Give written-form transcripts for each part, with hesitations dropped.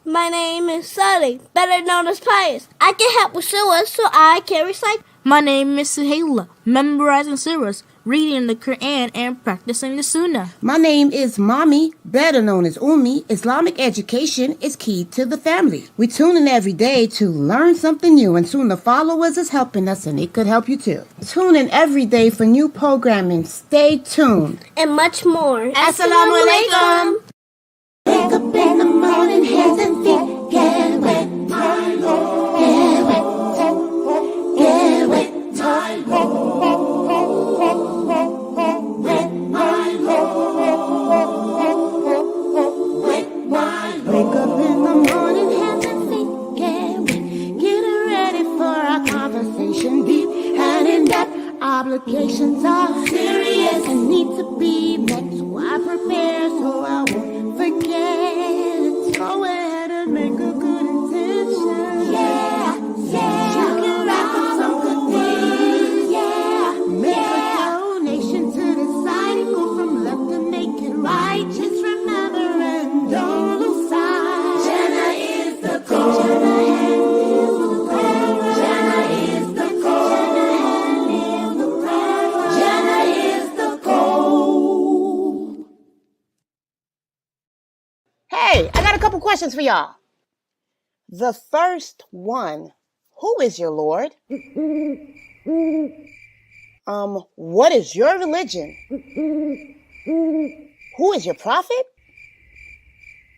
My name is Sully, better known as Pius. I can help with surahs, so I can recite. My name is Suhaila, memorizing surahs, reading the Quran, and practicing the Sunnah. My name is Mommy, better known as Ummi. Islamic education is key to the family. We tune in every day to learn something new, and Sunnahfollowers is helping us, and it could help you too. Tune in every day for new programming. Stay tuned. And much more. Assalamu alaikum. Wake up in the morning, hands and feet get wet, my Lord. Get wet, get wet, my Lord. Wet, my Lord. Wet, my Lord. Wake up in the morning, hands and feet get wet. Get ready for our conversation, deep and in depth. Obligations are serious and need to be met, so I prepare so I won't forget. Go ahead and make a good intention. Yeah, yeah. You can wrap up some good things. Yeah, make a donation to the side and go from left to make it right. Just remember and don't lose sight. Jannah is the goal. Jannah is the goal. Jannah is the goal. Hey, I got a couple questions for y'all. The first one, who is your Lord? What is your religion? Who is your prophet?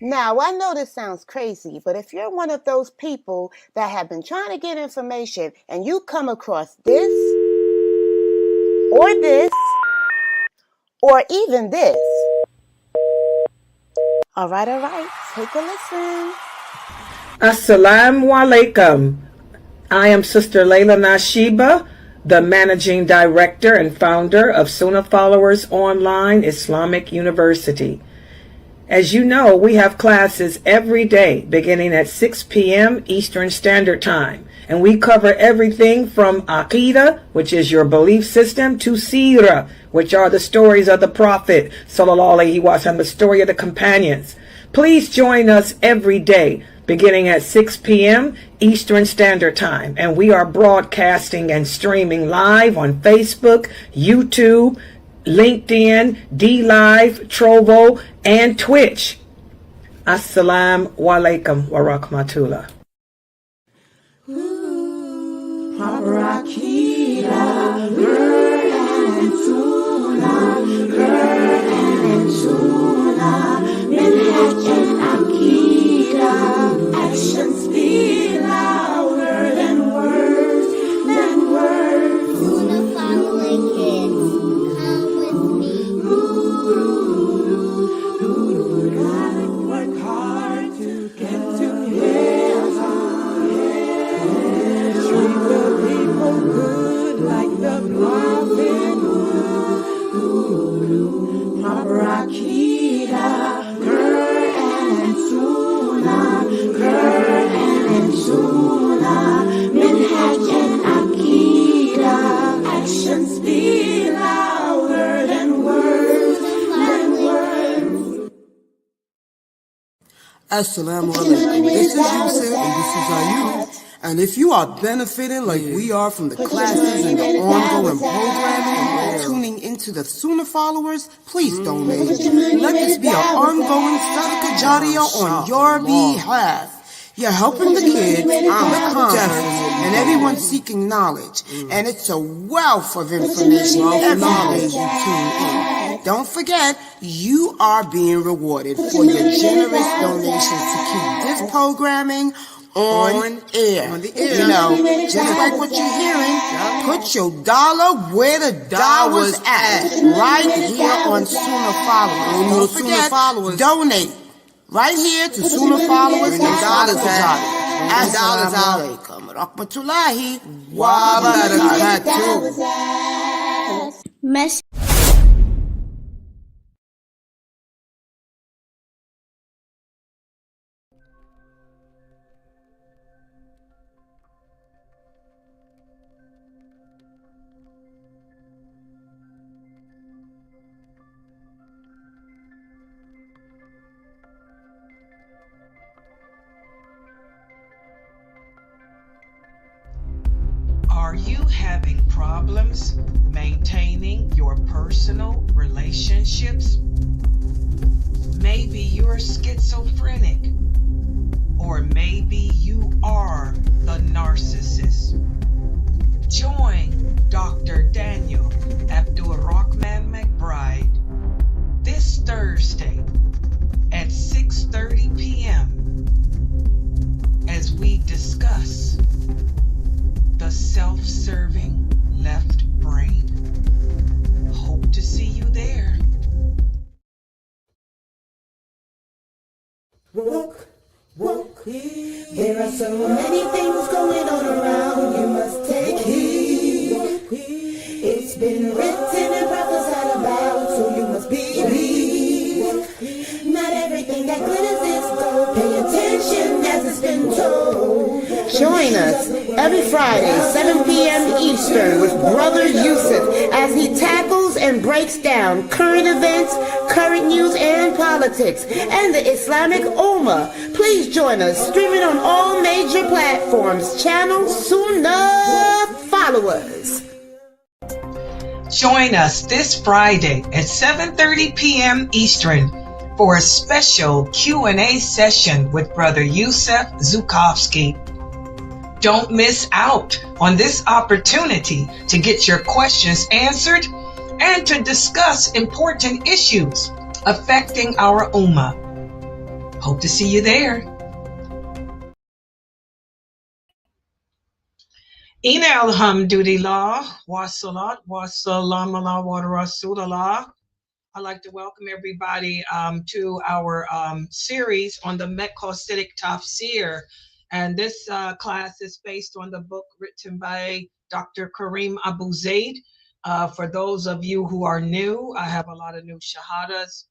Now, I know this sounds crazy, but if you're one of those people that have been trying to get information and you come across this, or even this. All right, take a listen. Assalamu alaikum. I am Sister Laila Nasheeba, the Managing Director and founder of Sunnahfollowers Online Islamic University. As you know, we have classes every day beginning at 6 p.m. Eastern Standard Time. And we cover everything from Aqidah, which is your belief system, to Seerah, which are the stories of the Prophet, Sallallahu Alaihi Wasallam, the story of the companions. Please join us every day beginning at 6 p.m. Eastern Standard Time. And we are broadcasting and streaming live on Facebook, YouTube, LinkedIn, DLive, Trovo, and Twitch. Assalamu alaikum wa rahmatullah. Proper Aqidah, Quran and Sunnah, Quran and Sunnah, Minhaj and Aqidah, actions speak louder than words, Sunnah following kids, come with me. Gotta work hard to get to heaven. Treat the people good like the prophet would. Proper Aqidah, Quran and Sunnah, Quran and Sunnah, Minhaj and Aqidah, actions speak louder than words, Assalamu alaikum. This is Yusuf and this is Ayub. And if you are benefiting like we are from the classes and the ongoing programming and tuning into the Sunnahfollowers, please donate. Let this be an ongoing sadaqah jariyah on your behalf. You're helping the kids, the conference, and everyone seeking knowledge. And it's a wealth of information every day you tune in. Don't forget, you are being rewarded for your generous donations to keep this programming on air. You know, just like what you're hearing, put your dollar where the dollar's at. Right here on Sunnahfollowers. Don't forget, donate. Right here to Sunnahfollowers and dollars out. Assalamu alaikum rahmatullahi wa barakatuh. Are you having problems maintaining your personal relationships? Maybe you're schizophrenic, or maybe you are the narcissist. Join Dr. Daniel Abdul Rahman McBride this Thursday at 6:30 p.m. as we discuss the self-serving left brain. Hope to see you there. Woke, woke. There are so many things going on around, you must take heed. It's been written and prophesied about, so you must believe. Not everything that glitters is gold. Pay attention as it's been told. Join us every Friday, 7 p.m. Eastern, with Brother Yusuf as he tackles and breaks down current events, current news, and politics, and the Islamic Ummah. Please join us, streaming on all major platforms. Channel Sunnahfollowers. Join us this Friday at 7:30 p.m. Eastern for a special Q&A session with Brother Yusuf Zukovsky. Don't miss out on this opportunity to get your questions answered and to discuss important issues affecting our Ummah. Hope to see you there. Ina alhamdulillah, wa salat, wa salam ala wa rasulallah. I'd like to welcome everybody to our series on the Maqasidic Tafsir. And this class is based on the book written by Dr. Karim Abuzaid. For those of you who are new, I have a lot of new shahadas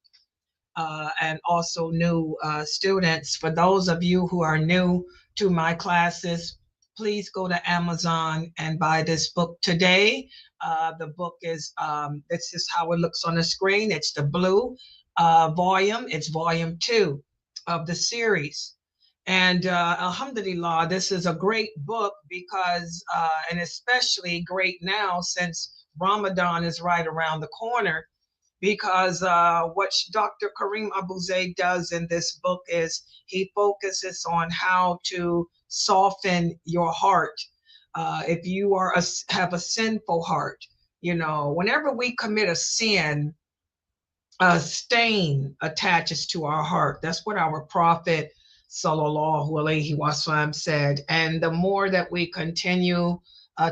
and also new students. For those of you who are new to my classes, please go to Amazon and buy this book today. The book is, this is how it looks on the screen. It's the blue volume. It's volume 2 of the series. And alhamdulillah, this is a great book because, and especially great now since Ramadan is right around the corner, because what Dr. Karim Abuzaid does in this book is he focuses on how to soften your heart. If you are have a sinful heart, you know, whenever we commit a sin, a stain attaches to our heart. That's what our prophet sallallahu alaihi wasallam said. And the more that we continue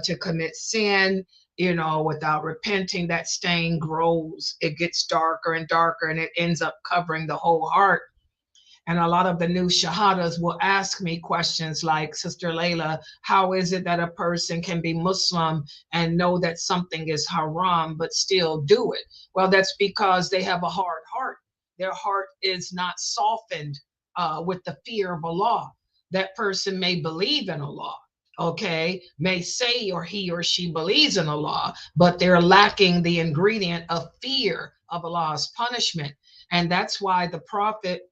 to commit sin, you know, without repenting, that stain grows. It gets darker and darker, and it ends up covering the whole heart. And a lot of the new shahadas will ask me questions like, Sister Laila, how is it that a person can be Muslim and know that something is haram but still do it? Well, that's because they have a hard heart. Their heart is not softened with the fear of Allah. That person may believe in Allah, okay, may say or he or she believes in Allah, but they're lacking the ingredient of fear of Allah's punishment. And that's why the Prophet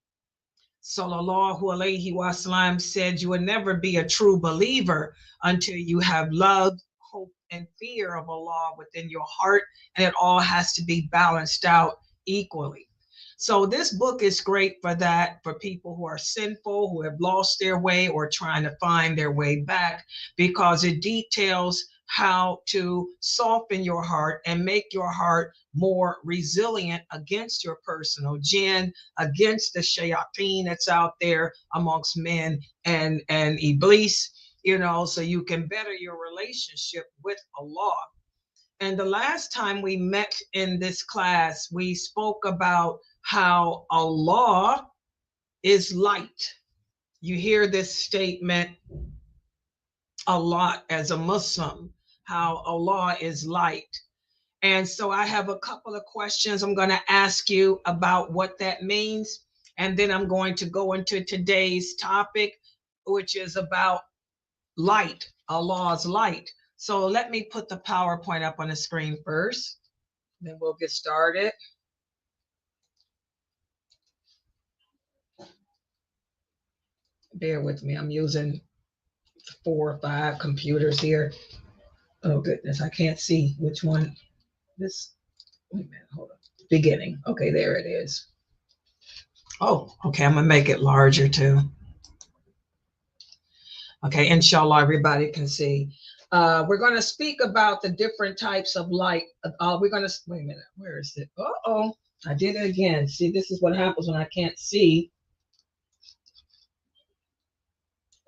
Sallallahu Alaihi Wasallam said you will never be a true believer until you have love, hope, and fear of Allah within your heart, and it all has to be balanced out equally. So this book is great for that, for people who are sinful, who have lost their way or trying to find their way back, because it details how to soften your heart and make your heart more resilient against your personal jinn, against the shayateen that's out there amongst men and Iblis, you know, so you can better your relationship with Allah. And the last time we met in this class, we spoke about how Allah is light. You hear this statement a lot as a Muslim, how Allah is light. And so I have a couple of questions I'm going to ask you about what that means. And then I'm going to go into today's topic, which is about light, Allah's light. So let me put the PowerPoint up on the screen first, then we'll get started. Bear with me, I'm using 4 or 5 computers here. Oh goodness, I can't see which one. This, wait a minute, hold on. Beginning. Okay, there it is. Oh, okay, I'm gonna make it larger too. Okay, inshallah, everybody can see. We're going to speak about the different types of light. We're going to, wait a minute, where is it? Uh-oh, I did it again. See, this is what happens when I can't see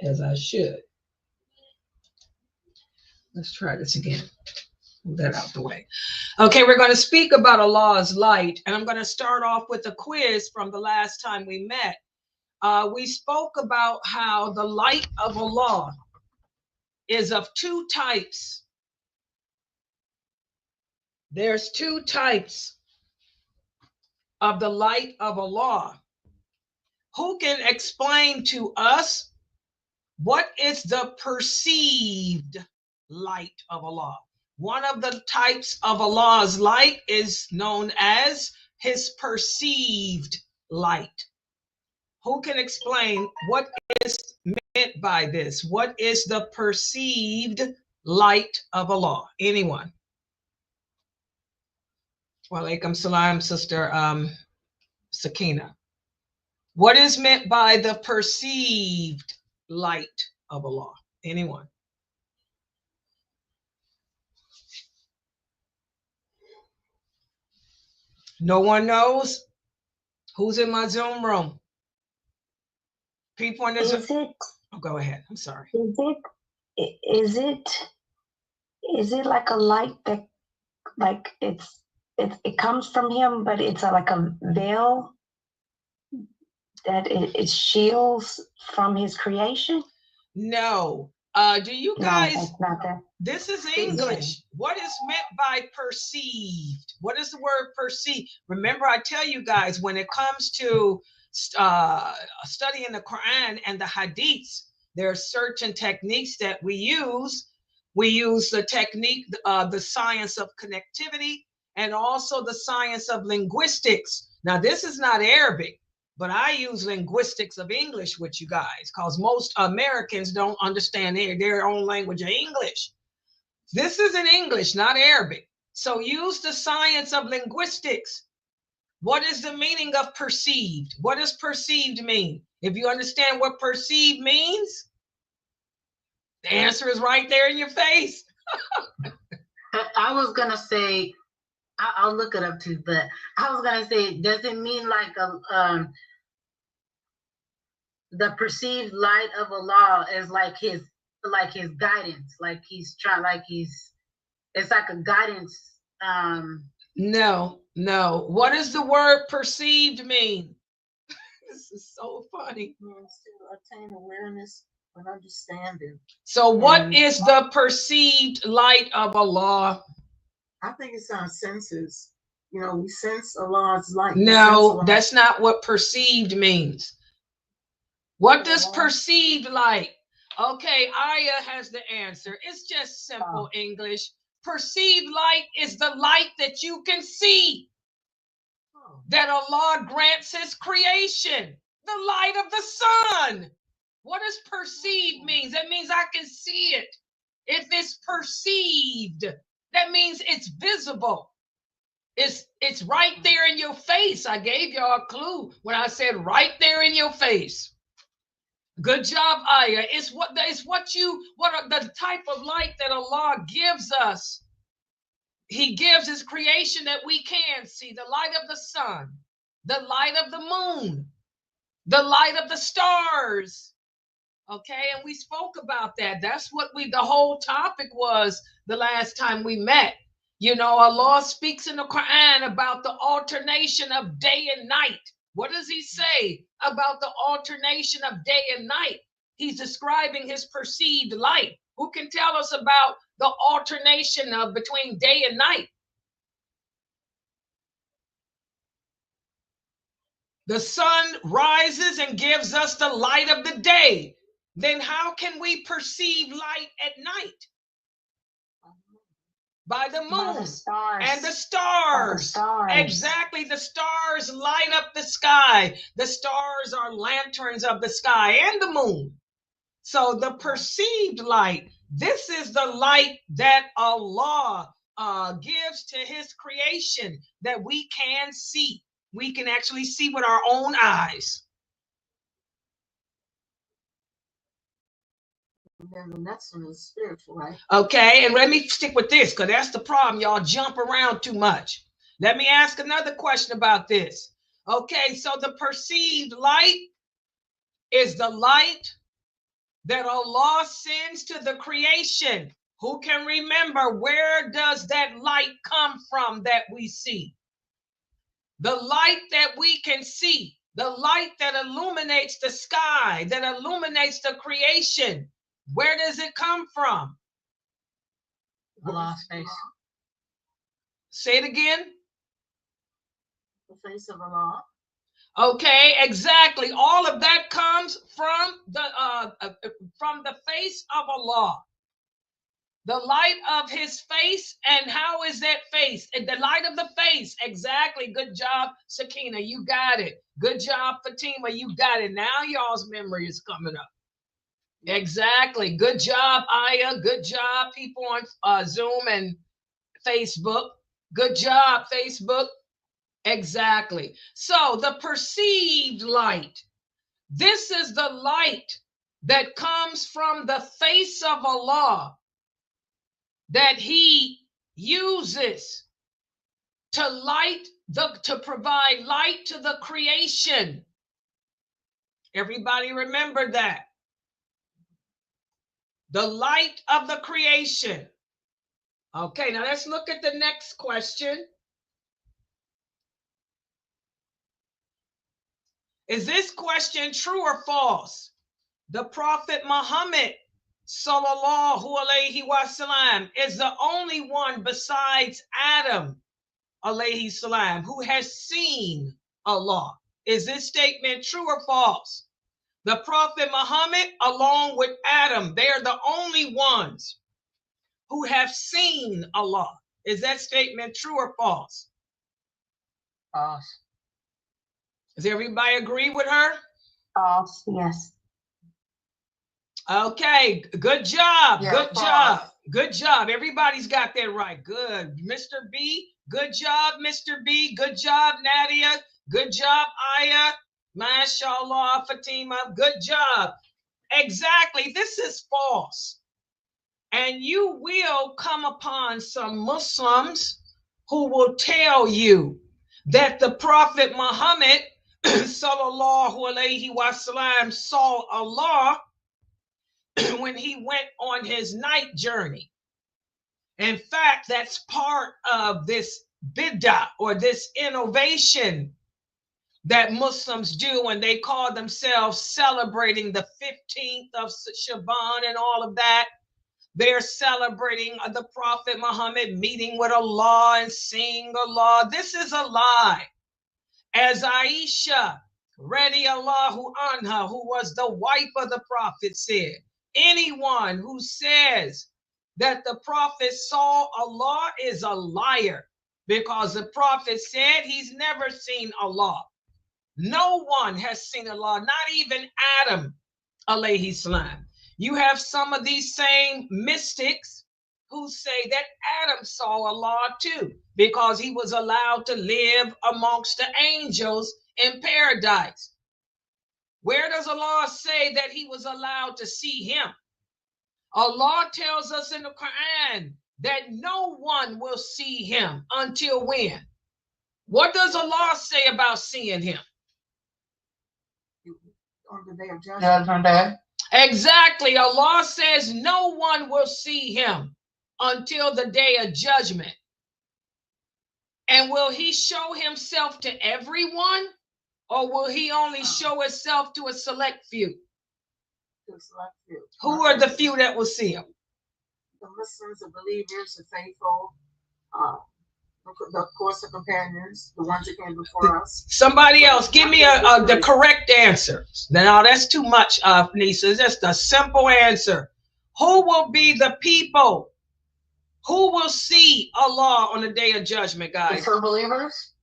as I should. Let's try this again. Move that out the way. Okay, we're going to speak about Allah's light, and I'm going to start off with a quiz from the last time we met. We spoke about how the light of Allah is of two types. There's two types of the light of Allah. Who can explain to us what is the perceived light of Allah? One of the types of Allah's light is known as his perceived light. Who can explain what is meant by this? What is the perceived light of Allah? Anyone? Wa alaikum salam, Sister Sakina. What is meant by the perceived light of Allah? Anyone? No one knows? Who's in my Zoom room? People in the Zoom. Oh, go ahead. I'm sorry. Is it like a light that, like it comes from him, but it's like a veil that it shields from his creation? No. Do you guys? No, that's not that. This is English. What is meant by perceived? What is the word perceived? Remember, I tell you guys, when it comes to studying the Quran and the Hadiths, there are certain techniques that we use. We use the technique, the science of connectivity, and also the science of linguistics. Now, this is not Arabic, but I use linguistics of English with you guys because most Americans don't understand their own language of English. This is in English, not Arabic. So use the science of linguistics. What is the meaning of perceived? What does perceived mean? If you understand what perceived means, the answer is right there in your face. I was gonna say, I'll look it up too, but I was gonna say, does it mean like the perceived light of Allah is like his guidance, like he's trying, it's like a guidance. No. What does the word perceived mean? This is so funny. To attain awareness and understanding. So what is the perceived light of Allah? I think it's our senses. You know, we sense Allah's light. No, that's not what perceived means. What does perceived light? Okay, Aya has the answer. It's just simple English. Perceived light is the light that you can see, that Allah grants his creation, the light of the sun. What does perceived means? That means I can see it. If it's perceived, that means it's visible. It's right there in your face. I gave y'all a clue when I said right there in your face. Good job, Aya. It's what are the type of light that Allah gives us. He gives his creation that we can see, the light of the sun, the light of the moon, the light of the stars. Okay, and we spoke about that. That's what the whole topic was the last time we met. You know, Allah speaks in the Quran about the alternation of day and night. What does he say about the alternation of day and night? He's describing his perceived light. Who can tell us about the alternation of between day and night? The sun rises and gives us the light of the day. Then how can we perceive light at night? By the moon and the stars. Exactly, the stars light up the sky. The stars are lanterns of the sky and the moon. So the perceived light, This is the light that Allah gives to his creation that we can see. We can actually see with our own eyes. And the next one is spiritual, right? Okay, and let me stick with this because that's the problem. Y'all jump around too much. Let me ask another question about this. Okay, so the perceived light is the light that Allah sends to the creation. Who can remember where does that light come from that we see? The light that we can see, the light that illuminates the sky, that illuminates the creation. Where does it come from? Allah's face. Say it again. The face of Allah. Okay, exactly. All of that comes from the face of Allah. The light of his face. And how is that face? The light of the face. Exactly. Good job, Sakina. You got it. Good job, Fatima. You got it. Now y'all's memory is coming up. Exactly. Good job, Aya. Good job, people on Zoom and Facebook. Good job, Facebook. Exactly. So the perceived light. This is the light that comes from the face of Allah that he uses to provide light to the creation. Everybody remember that. The light of the creation. Okay, now let's look at the next question. Is this question true or false? The Prophet Muhammad sallallahu alayhi wasallam is the only one besides Adam alayhi salam who has seen Allah. Is this statement true or false? The Prophet Muhammad, along with Adam, they are the only ones who have seen Allah. Is that statement true or false? False. Does everybody agree with her? False, yes. Okay, good job. Yeah, good false. job. Good job. Everybody's got that right. Good. Mr. B, good job, Mr. B. Good job, Nadia. Good job, Aya. MashaAllah, Fatima. Good job. Exactly. This is false. And you will come upon some Muslims who will tell you that the Prophet Muhammad sallallahu alayhi wasallam saw Allah when he went on his night journey. In fact, that's part of this bid'ah or this innovation that Muslims do when they call themselves celebrating the 15th of Shaban and all of that. They're celebrating the Prophet Muhammad meeting with Allah and seeing Allah. This is a lie. As Aisha radiallahu anha, who was the wife of the Prophet, said, anyone who says that the Prophet saw Allah is a liar, because the Prophet said he's never seen Allah. No one has seen Allah, not even Adam alayhi salam. You have some of these same mystics who say that Adam saw Allah too, because he was allowed to live amongst the angels in paradise. Where does Allah say that he was allowed to see him? Allah tells us in the Quran that no one will see him until when? What does Allah say about seeing him? On the day of judgment. Exactly. Allah says no one will see him until the day of judgment. And will he show himself to everyone, or will he only show himself to a select few? To a select few. Who are the few that will see him? The Muslims, the believers, the faithful, of course, the companions, the ones that came before us. Somebody else, give me the correct answer. Now, that's too much, Nisa. Just a simple answer. Who will be the people who will see Allah on the day of judgment, guys? The true believers?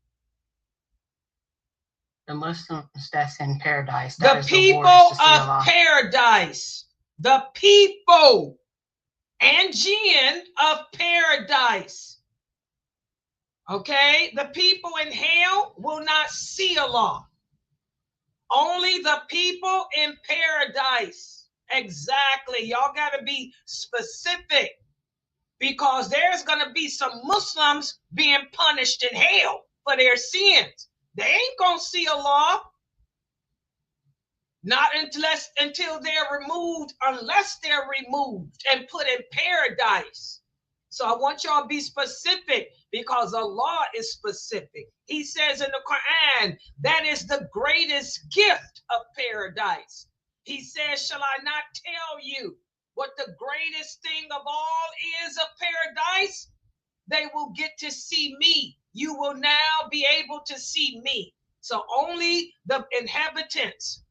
The Muslims that's in paradise. The people of paradise. The people and jinn of paradise. Okay, the people in hell will not see Allah. Only the people in paradise. Exactly. Y'all got to be specific, because there's going to be some Muslims being punished in hell for their sins. They ain't going to see Allah. Not until they're removed, unless they're removed and put in paradise. So I want y'all to be specific, because Allah is specific. He says in the Quran, that is the greatest gift of paradise. He says, shall I not tell you what the greatest thing of all is of paradise? They will get to see me. You will now be able to see me. So only the inhabitants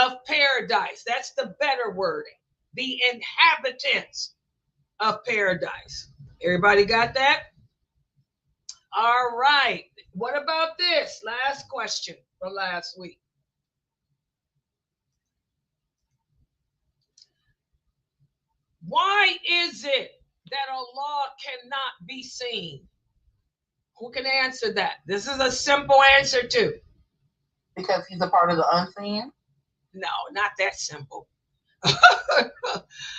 of paradise, that's the better wording, the inhabitants of paradise. Everybody got that? All right. What about this? Last question from last week. Why is it that Allah cannot be seen? Who can answer that? This is a simple answer too. Because he's a part of the unseen? No, not that simple. Why?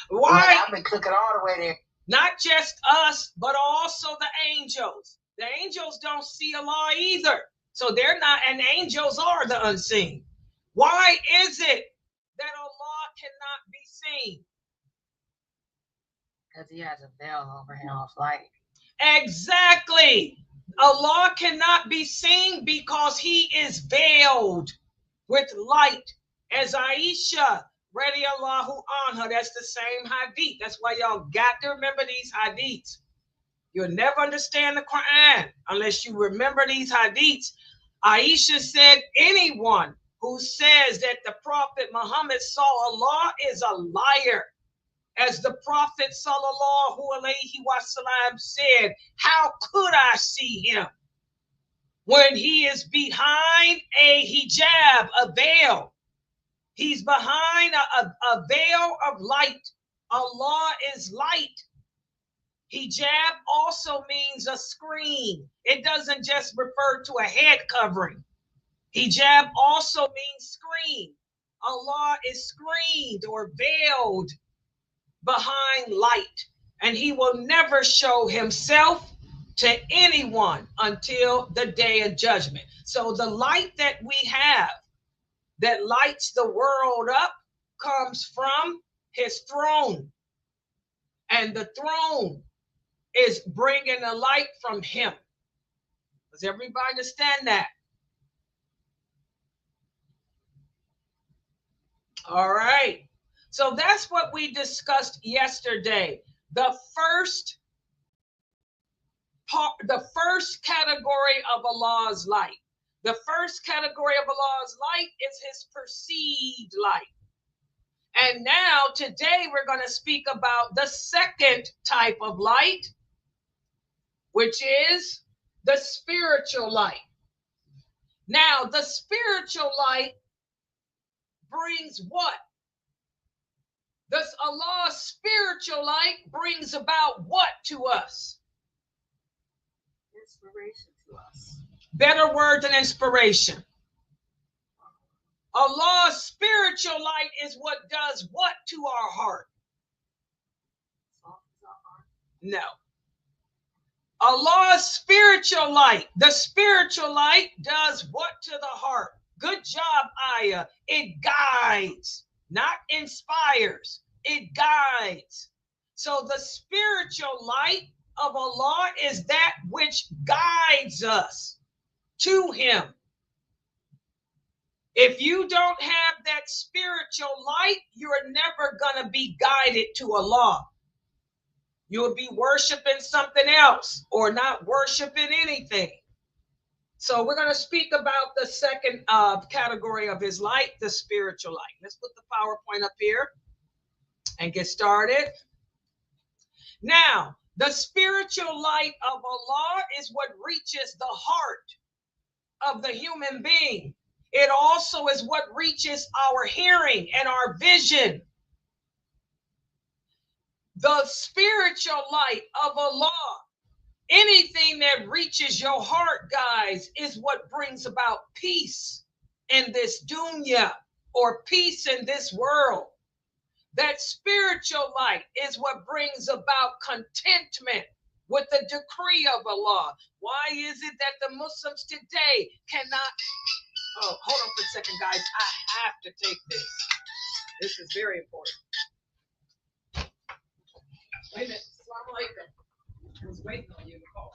Why? I've been cooking all the way there. Not just us, but also the angels. The angels don't see Allah either. So they're not, and angels are the unseen. Why is it that Allah cannot be seen? Because he has a veil over him of light. Exactly. Allah cannot be seen because he is veiled with light. As Aisha radiallahu anha, that's the same hadith. That's why y'all got to remember these hadiths. You'll never understand the Quran unless you remember these hadiths. Aisha said, anyone who says that the Prophet Muhammad saw Allah is a liar. As the Prophet sallallahu alaihi wasallam said, how could I see him when he is behind a hijab, a veil? He's behind a veil of light. Allah is light. Hijab also means a screen. It doesn't just refer to a head covering. Hijab also means screen. Allah is screened or veiled behind light, and he will never show himself to anyone until the day of judgment. So the light that we have that lights the world up comes from his throne, and the throne is bringing the light from him. Does everybody understand that? All right. So that's what we discussed yesterday. The first category of Allah's light. The first category of Allah's light is his perceived light. And now today we're going to speak about the second type of light, which is the spiritual light. Now, the spiritual light brings what? Does Allah's spiritual light brings about what to us? Inspiration to us. Better word than inspiration. Allah's spiritual light is what does what to our heart? No. Allah's spiritual light, the spiritual light does what to the heart? Good job, Ayah. It guides, not inspires. It guides. So the spiritual light of Allah is that which guides us to him. If you don't have that spiritual light, you're never going to be guided to Allah. You will be worshiping something else or not worshiping anything. So we're going to speak about the second category of his light, the spiritual light. Let's put the PowerPoint up here and get started. Now, the spiritual light of Allah is what reaches the heart of the human being. It also is what reaches our hearing and our vision. The spiritual light of Allah. Anything that reaches your heart, guys, is what brings about peace in this dunya, or peace in this world. That spiritual light is what brings about contentment with the decree of Allah. Why is it that the Muslims today cannot... Oh, hold on for a second, guys. I have to take this. This is very important. Wait a minute. Assalamu alaikum. I was waiting on you to call.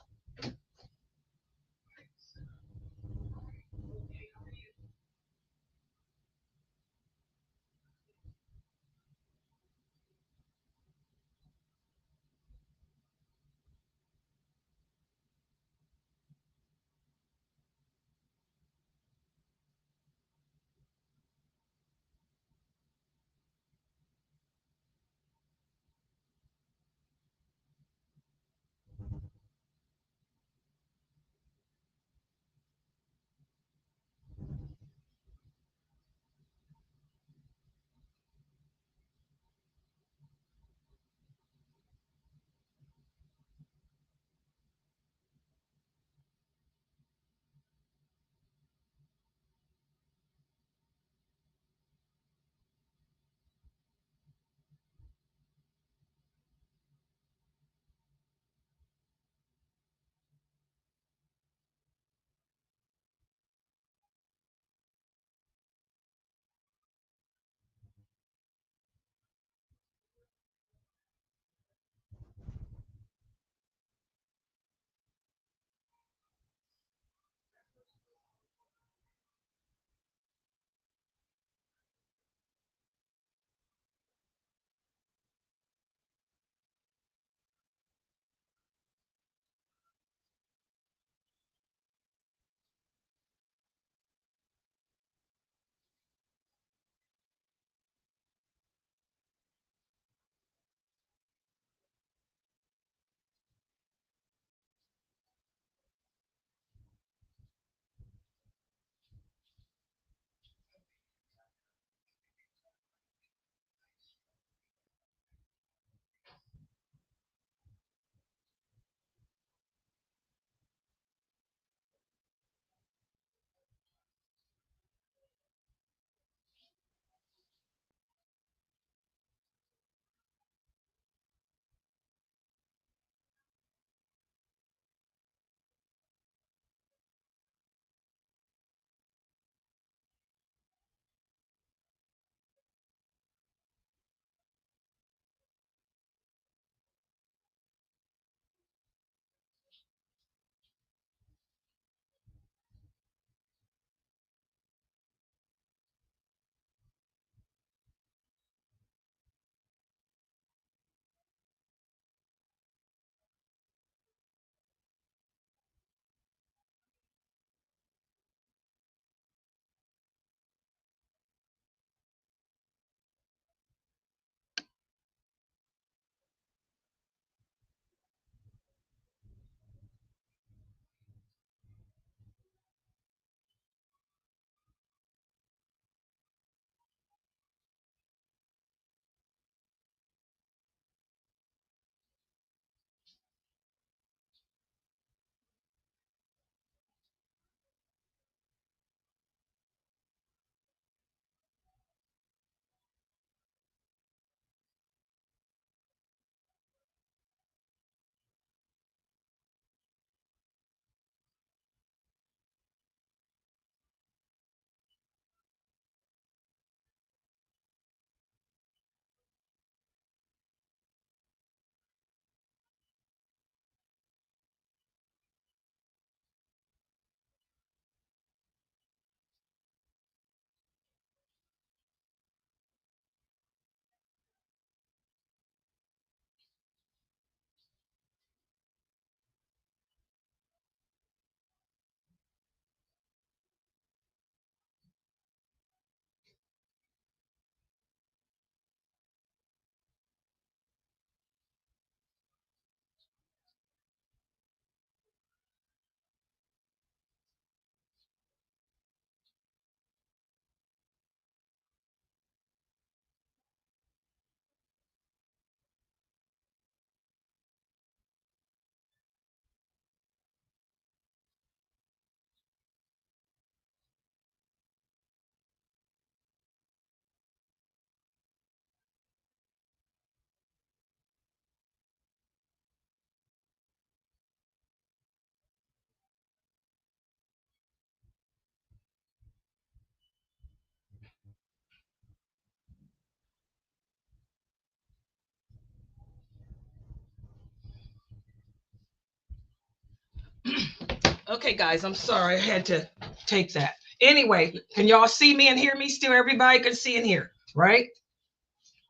Okay, guys, I'm sorry. I had to take that. Anyway, can y'all see me and hear me still? Everybody can see and hear, right?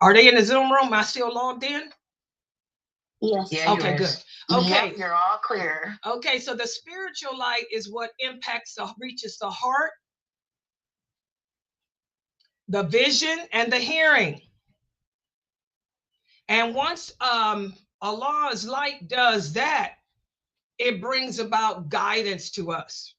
Are they in the Zoom room? Am I still logged in? Yes. Yeah, okay, good. Okay. Yep, you're all clear. Okay, so the spiritual light is what reaches the heart, the vision, and the hearing. And once Allah's light does that, it brings about guidance to us.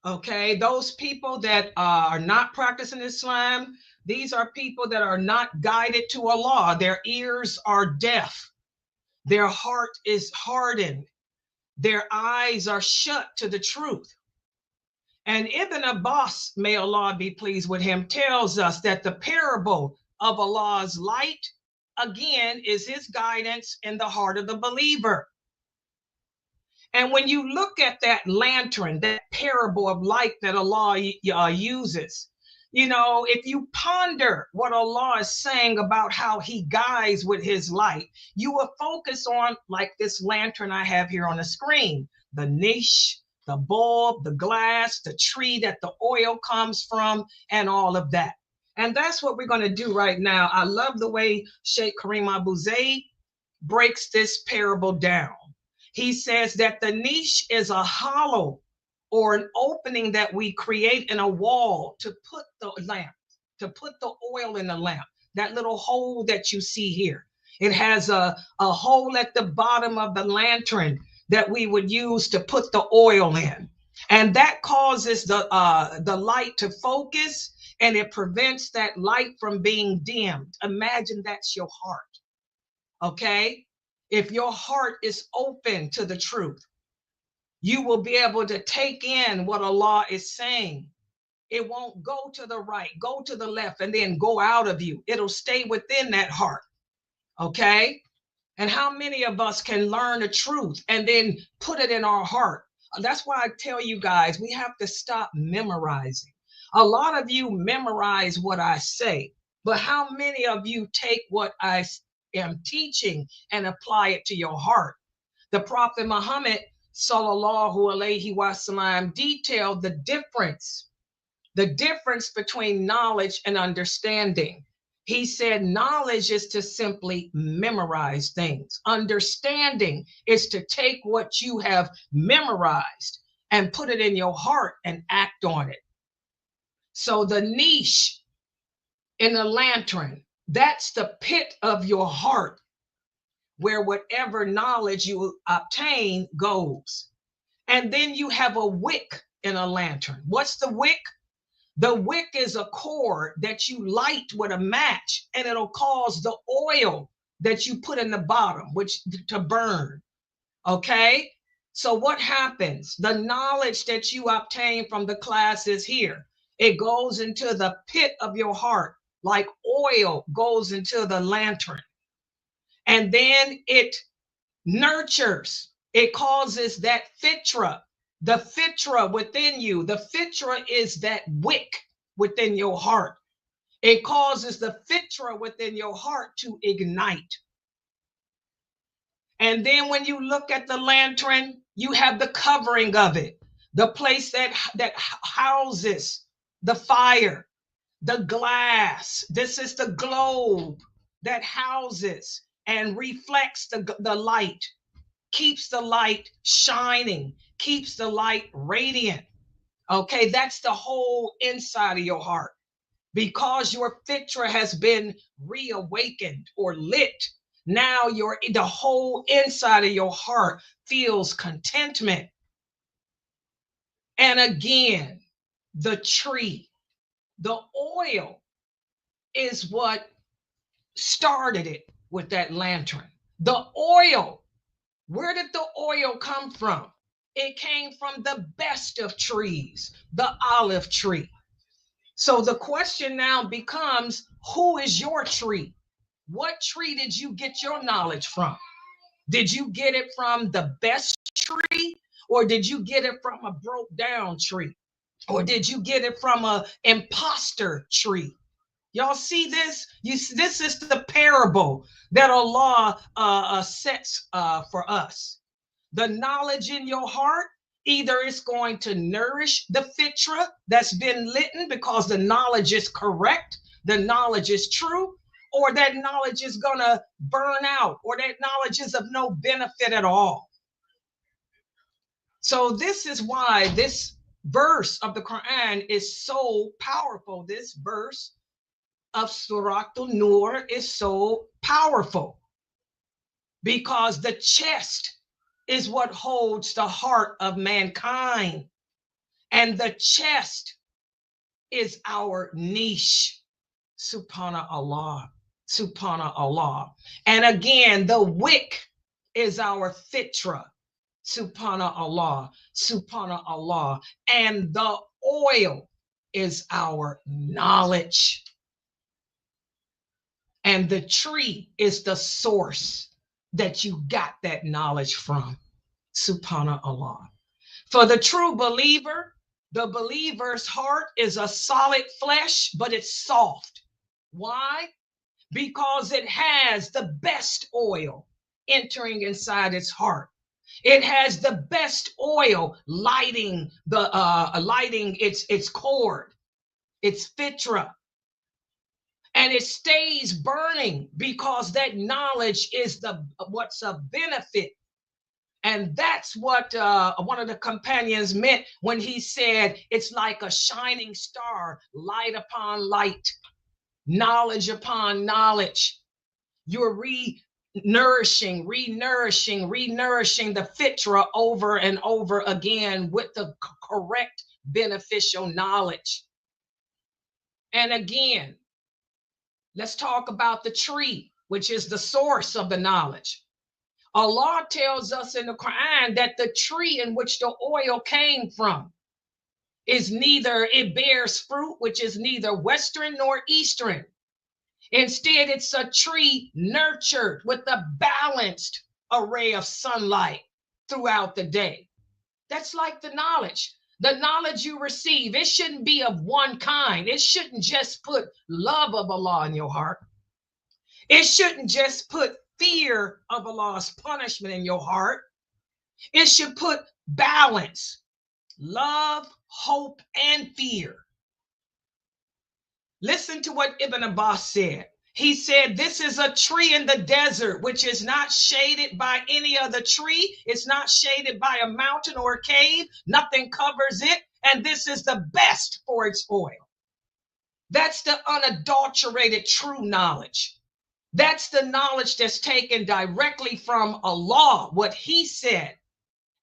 Okay, those people that are not practicing Islam, these are people that are not guided to Allah. Their ears are deaf. Their heart is hardened. Their eyes are shut to the truth. And Ibn Abbas, may Allah be pleased with him, tells us that the parable of Allah's light, again, is his guidance in the heart of the believer. And when you look at that lantern, that parable of light that Allah uses, you know, if you ponder what Allah is saying about how he guides with his light, you will focus on, like this lantern I have here on the screen, the niche, the bulb, the glass, the tree that the oil comes from, and all of that. And that's what we're going to do right now. I love the way Sheikh Karim Abuzaid breaks this parable down. He says that the niche is a hollow or an opening that we create in a wall to put the lamp, to put the oil in the lamp, that little hole that you see here. It has a hole at the bottom of the lantern that we would use to put the oil in. And that causes the light to focus, and it prevents that light from being dimmed. Imagine that's your heart, okay? If your heart is open to the truth, you will be able to take in what Allah is saying. It won't go to the right, go to the left, and then go out of you. It'll stay within that heart, okay? And how many of us can learn the truth and then put it in our heart? That's why I tell you guys, we have to stop memorizing. A lot of you memorize what I say, but how many of you take what I am teaching and apply it to your heart? The Prophet Muhammad sallallahu alaihi wasallam detailed the difference between knowledge and understanding. He said knowledge is to simply memorize things. Understanding is to take what you have memorized and put it in your heart and act on it. So the niche in the lantern, that's the pit of your heart where whatever knowledge you obtain goes. And then you have a wick in a lantern. What's the wick? The wick is a cord that you light with a match, and it'll cause the oil that you put in the bottom, which to burn. Okay? So what happens? The knowledge that you obtain from the classes here, it goes into the pit of your heart, like oil goes into the lantern. And then it nurtures, it causes that fitra, the fitra within you. The fitra is that wick within your heart. It causes the fitra within your heart to ignite. And then when you look at the lantern, you have the covering of it, the place that houses the fire, the glass. This is the globe that houses and reflects the light, keeps the light shining, keeps the light radiant. Okay, that's the whole inside of your heart. Because your fitra has been reawakened or lit, now the whole inside of your heart feels contentment. And again, the tree, the oil is what started it with that lantern. The oil, where did the oil come from? It came from the best of trees, the olive tree. So the question now becomes, who is your tree? What tree did you get your knowledge from? Did you get it from the best tree, or did you get it from a broke down tree? Or did you get it from an imposter tree? Y'all see this? This is the parable that Allah sets for us. The knowledge in your heart, either it's going to nourish the fitra that's been litten because the knowledge is correct, the knowledge is true, or that knowledge is going to burn out, or that knowledge is of no benefit at all. So this is why this verse of the Quran is so powerful. This verse of Surah An-Nur is so powerful because the chest is what holds the heart of mankind. And the chest is our niche. Subhanallah. Subhanallah. And again, the wick is our fitra. Subhanallah. Subhanallah. And the oil is our knowledge. And the tree is the source that you got that knowledge from. Subhanallah. For the true believer, the believer's heart is a solid flesh, but it's soft. Why? Because it has the best oil entering inside its heart. It has the best oil lighting its cord, its fitra. And it stays burning because that knowledge is what's of benefit. And that's what one of the companions meant when he said, it's like a shining star, light upon light, knowledge upon knowledge. You're renourishing the fitra over and over again with the correct beneficial knowledge. And again, let's talk about the tree, which is the source of the knowledge. Allah tells us in the Quran that the tree in which the oil came from it bears fruit, which is neither Western nor Eastern. Instead, it's a tree nurtured with a balanced array of sunlight throughout the day. That's like the knowledge. The knowledge you receive, it shouldn't be of one kind. It shouldn't just put love of Allah in your heart. It shouldn't just put fear of Allah's punishment in your heart. It should put balance, love, hope, and fear. Listen to what Ibn Abbas said. He said, this is a tree in the desert, which is not shaded by any other tree. It's not shaded by a mountain or a cave. Nothing covers it. And this is the best for its oil. That's the unadulterated true knowledge. That's the knowledge that's taken directly from Allah, what he said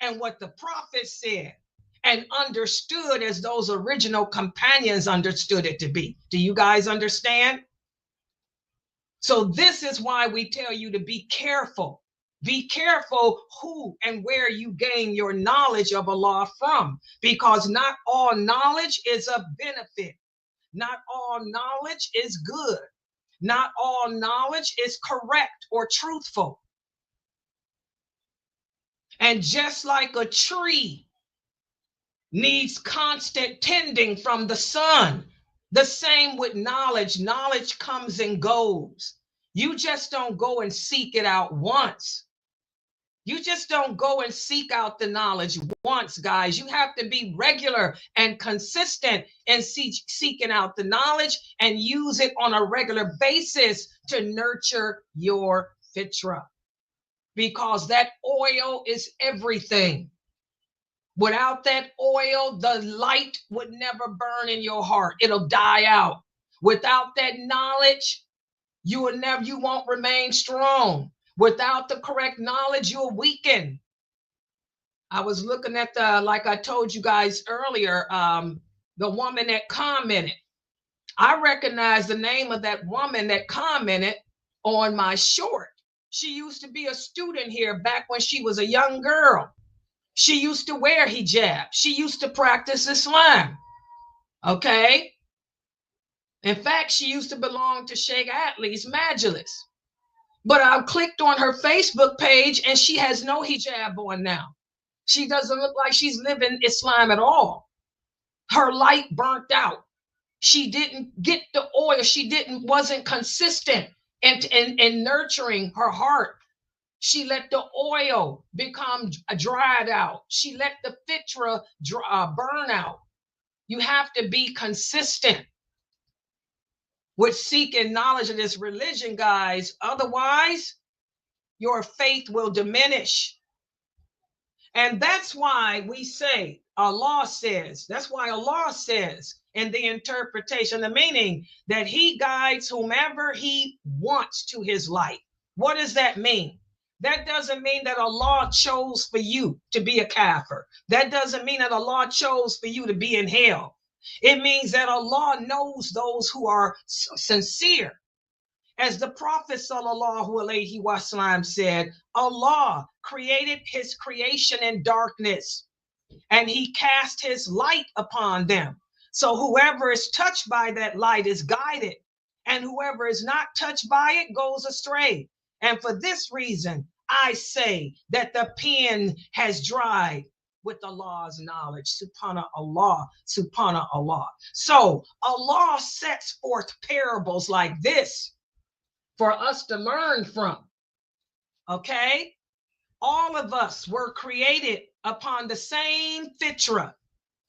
and what the prophet said and understood as those original companions understood it to be. Do you guys understand? So this is why we tell you to be careful. Be careful who and where you gain your knowledge of Allah from, because not all knowledge is of benefit. Not all knowledge is good. Not all knowledge is correct or truthful. And just like a tree needs constant tending from the sun, the same with knowledge. Knowledge comes and goes. You just don't go and seek it out once. You just don't go and seek out the knowledge once, guys. You have to be regular and consistent in seeking out the knowledge and use it on a regular basis to nurture your fitra. Because that oil is everything. Without that oil, the light would never burn in your heart. It'll die out. Without that knowledge, you won't remain strong. Without the correct knowledge, you'll weaken. I was looking at like I told you guys earlier, the woman that commented. I recognize the name of that woman that commented on my short. She used to be a student here back when she was a young girl. She used to wear hijab. She used to practice Islam. Okay? In fact, she used to belong to Sheikh Atli's Majlis. But I clicked on her Facebook page and she has no hijab on now. She doesn't look like she's living Islam at all. Her light burnt out. She didn't get the oil. She wasn't consistent in nurturing her heart She let the oil become dried out. She let the fitra burn out. You have to be consistent with seeking knowledge of this religion, guys. Otherwise, your faith will diminish. And that's why we say, Allah says, that's why Allah says in the interpretation, the meaning that he guides whomever he wants to his light. What does that mean? That doesn't mean that Allah chose for you to be a kafir. That doesn't mean that Allah chose for you to be in hell. It means that Allah knows those who are sincere. As the Prophet sallallahu alaihi wasallam said, Allah created his creation in darkness and he cast his light upon them. So whoever is touched by that light is guided, and whoever is not touched by it goes astray. And for this reason, I say that the pen has dried with Allah's knowledge. Subhanallah, subhanallah. So Allah sets forth parables like this for us to learn from. Okay? All of us were created upon the same fitra.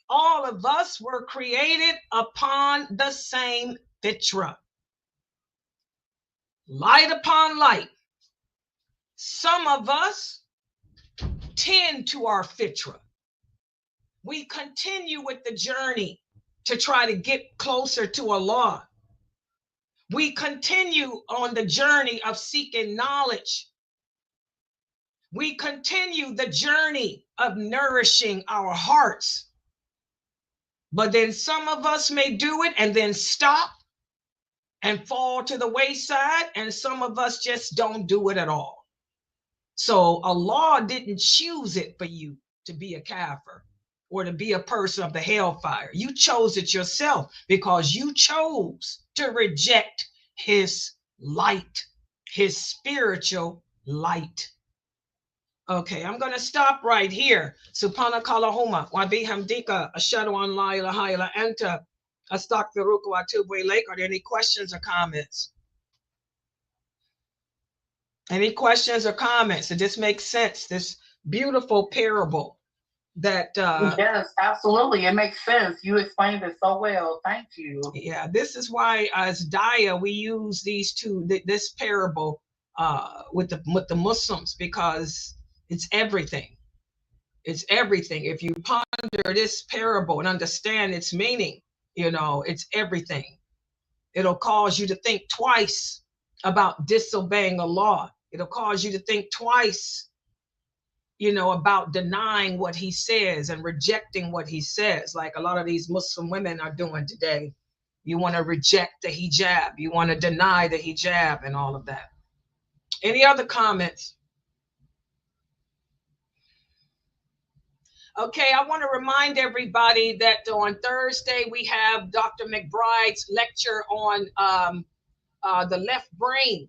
All of us were created upon the same fitra. Light upon light. Some of us tend to our fitra. We continue with the journey to try to get closer to Allah. We continue on the journey of seeking knowledge. We continue the journey of nourishing our hearts. But then some of us may do it and then stop and fall to the wayside, and some of us just don't do it at all. So Allah didn't choose it for you to be a kafir or to be a person of the hellfire. You chose it yourself because you chose to reject his light, his spiritual light. Okay, I'm going to stop right here. Subhanakallahumma wa bihamdika ashhadu an la ilaha illa anta astaghfiruka wa atubu ilaik. Are there any questions or comments? Any questions or comments? Did this make sense? This beautiful parable that yes, absolutely, it makes sense. You explained it so well. Thank you. Yeah, this is why as Daya we use this parable with the Muslims, because it's everything. It's everything. If you ponder this parable and understand its meaning, it's everything. It'll cause you to think twice about disobeying Allah. It'll cause you to think twice, about denying what he says and rejecting what he says, like a lot of these Muslim women are doing today. You want to reject the hijab. You want to deny the hijab and all of that. Any other comments? Okay, I want to remind everybody that on Thursday we have Dr. McBride's lecture on the left brain,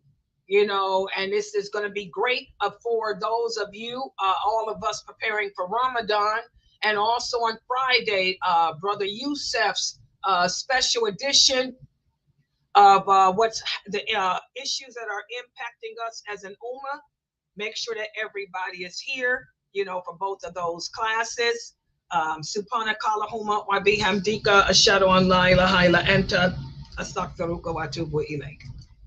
and this is going to be great for those of you, all of us preparing for Ramadan. And also on Friday, Brother Youssef's special edition of what's the issues that are impacting us as an ummah. Make sure that everybody is here, for both of those classes. Subhanakallahumma wa bihamdika ashhadu an la ilaha illa anta astaghfiruka wa atubu ilaik.